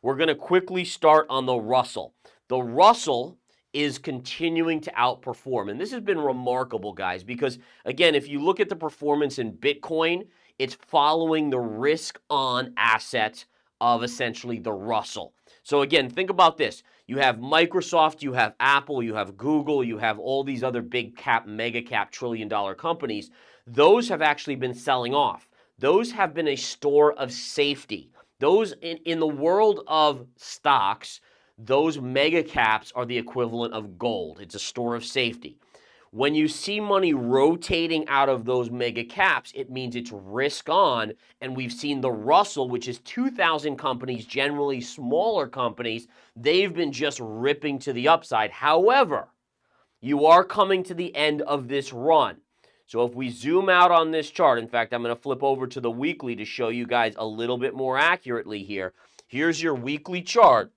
we're going to quickly start on the Russell. The Russell is continuing to outperform. And this has been remarkable, guys, because again, if you look at the performance in Bitcoin, it's following the risk-on asset of essentially the Russell. So again, think about this. You have Microsoft, you have Apple, you have Google, you have all these other big cap, mega cap, trillion-dollar companies. Those have actually been selling off. Those have been a store of safety. Those in the world of stocks, those mega caps are the equivalent of gold. It's a store of safety. When you see money rotating out of those mega caps, it means it's risk on, and we've seen the Russell, which is 2,000 companies, generally smaller companies, they've been just ripping to the upside. However, you are coming to the end of this run. So if we zoom out on this chart, in fact, I'm going to flip over to the weekly to show you guys a little bit more accurately here. Here's your weekly chart,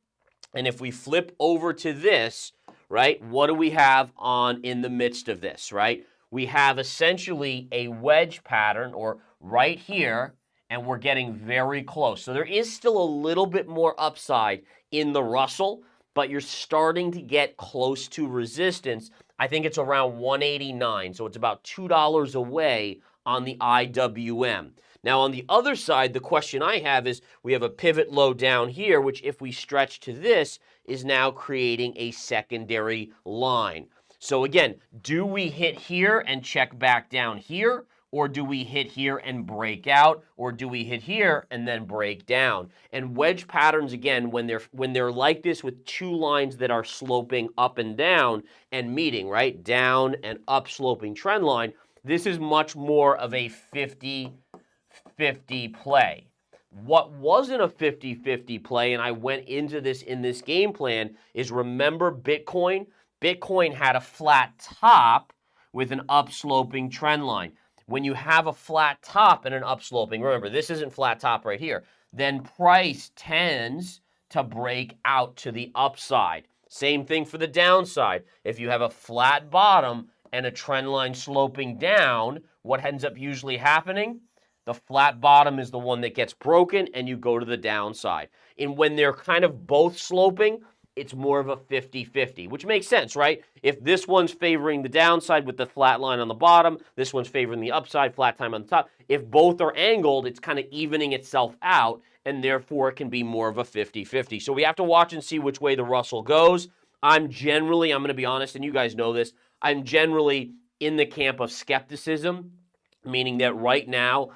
and if we flip over to this, right, what do we have on in the midst of this, right? We have essentially a wedge pattern, or right here, and we're getting very close. So there is still a little bit more upside in the Russell, but you're starting to get close to resistance. I think it's around 189, so it's about $2 away on the IWM. Now, on the other side, the question I have is we have a pivot low down here, which if we stretch to this, is now creating a secondary line. So again, do we hit here and check back down here? Or do we hit here and break out? Or do we hit here and then break down? And wedge patterns, again, when they're like this with two lines that are sloping up and down and meeting, right? Down and up sloping trend line, this is much more of a 50-50 play. What wasn't a 50-50 play, and I went into this in this game plan, is remember Bitcoin? Bitcoin had a flat top with an upsloping trend line. When you have a flat top and an upsloping, remember, this isn't flat top right here, then price tends to break out to the upside. Same thing for the downside. If you have a flat bottom and a trend line sloping down, what ends up usually happening? The flat bottom is the one that gets broken and you go to the downside. And when they're kind of both sloping, it's more of a 50-50, which makes sense, right? If this one's favoring the downside with the flat line on the bottom, this one's favoring the upside, flat time on the top. If both are angled, it's kind of evening itself out, and therefore it can be more of a 50-50. So we have to watch and see which way the Russell goes. I'm going to be honest, and you guys know this, I'm generally in the camp of skepticism, meaning that right now,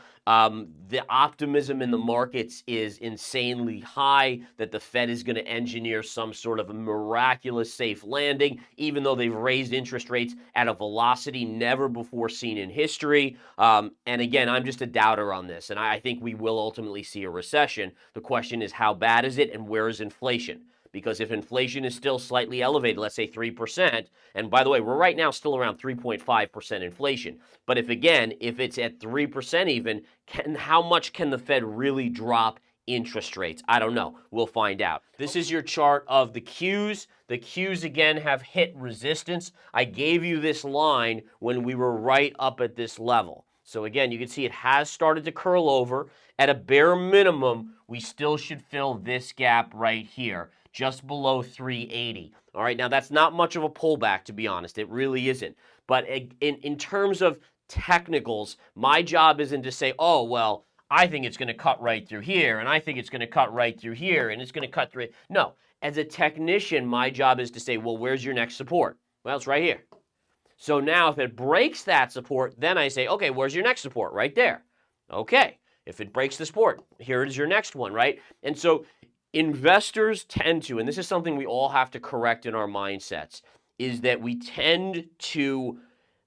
the optimism in the markets is insanely high that the Fed is going to engineer some sort of a miraculous safe landing, even though they've raised interest rates at a velocity never before seen in history. And again, I'm just a doubter on this, and I think we will ultimately see a recession. The question is, how bad is it, and where is inflation? Because if inflation is still slightly elevated, let's say 3%, and by the way, we're right now still around 3.5% inflation. But if it's at 3% even, how much can the Fed really drop interest rates? I don't know. We'll find out. This is your chart of the Qs. The Qs, again, have hit resistance. I gave you this line when we were right up at this level. So again, you can see it has started to curl over. At a bare minimum, we still should fill this gap right here, just below 380. All right, now that's not much of a pullback, to be honest. It really isn't. But in terms of technicals, my job isn't to say, oh, well, I think it's going to cut right through here, and I think it's going to cut right through here, and it's going to cut through. No, as a technician, my job is to say, well, where's your next support? Well, it's right here. So now if it breaks that support, then I say, okay, where's your next support? Right there. Okay, if it breaks the support, here is your next one, right? And so investors tend to, and this is something we all have to correct in our mindsets, is that we tend to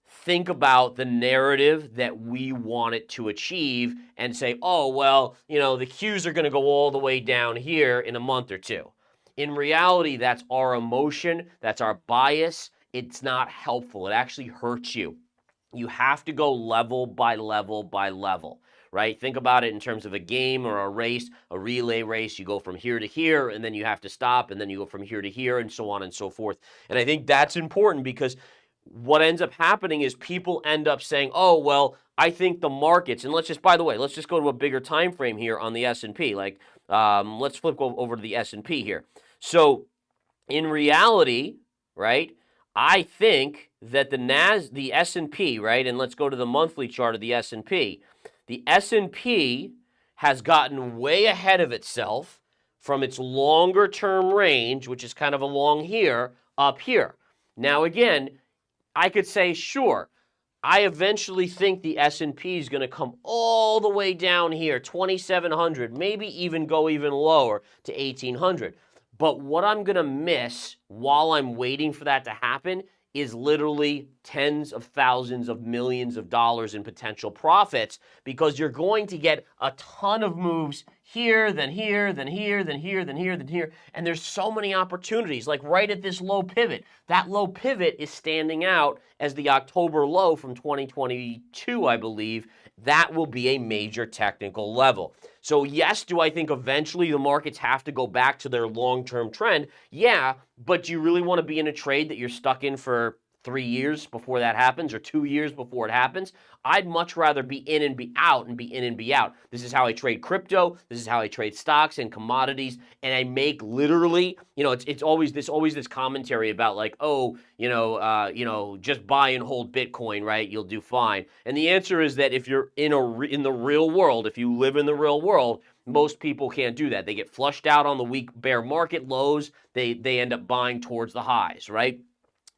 think about the narrative that we want it to achieve and say, oh, well, the Qs are going to go all the way down here in a month or two. In reality, that's our emotion, that's our bias. It's not helpful. It actually hurts you. You have to go level by level by level, right? Think about it in terms of a game or a race, a relay race. You go from here to here, and then you have to stop, and then you go from here to here, and so on and so forth. And I think that's important because what ends up happening is people end up saying, oh, well, I think the markets, and let's just, by the way, let's just go to a bigger time frame here on the S&P. Like, let's flip over to the S&P here. So in reality, right, I think that the S&P, right, and let's go to the monthly chart of the S&P. The S&P has gotten way ahead of itself from its longer term range, which is kind of along here, up here. Now, again, I could say, sure, I eventually think the S&P is going to come all the way down here, 2,700, maybe even go even lower to 1,800. But what I'm going to miss while I'm waiting for that to happen is literally tens of thousands of millions of dollars in potential profits, because you're going to get a ton of moves here, then here, then here, then here, then here, then here. And there's so many opportunities, like right at this low pivot. That low pivot is standing out as the October low from 2022, I believe. That will be a major technical level. So yes, do I think eventually the markets have to go back to their long-term trend? Yeah, but do you really want to be in a trade that you're stuck in for 3 years before that happens, or 2 years before it happens? I'd much rather be in and be out and be in and be out. This is how I trade crypto. This is how I trade stocks and commodities. And I make literally, it's always this commentary about like, oh, just buy and hold Bitcoin, right? You'll do fine. And the answer is that if you're in the real world, if you live in the real world, most people can't do that. They get flushed out on the weak bear market lows. They end up buying towards the highs, right?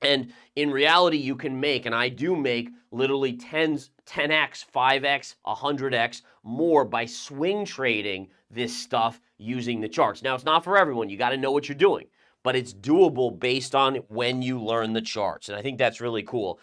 And in reality, you can make, and I do make, literally 10x, 5x, 100x more by swing trading this stuff using the charts. Now, it's not for everyone. You got to know what you're doing, but it's doable based on when you learn the charts. And I think that's really cool.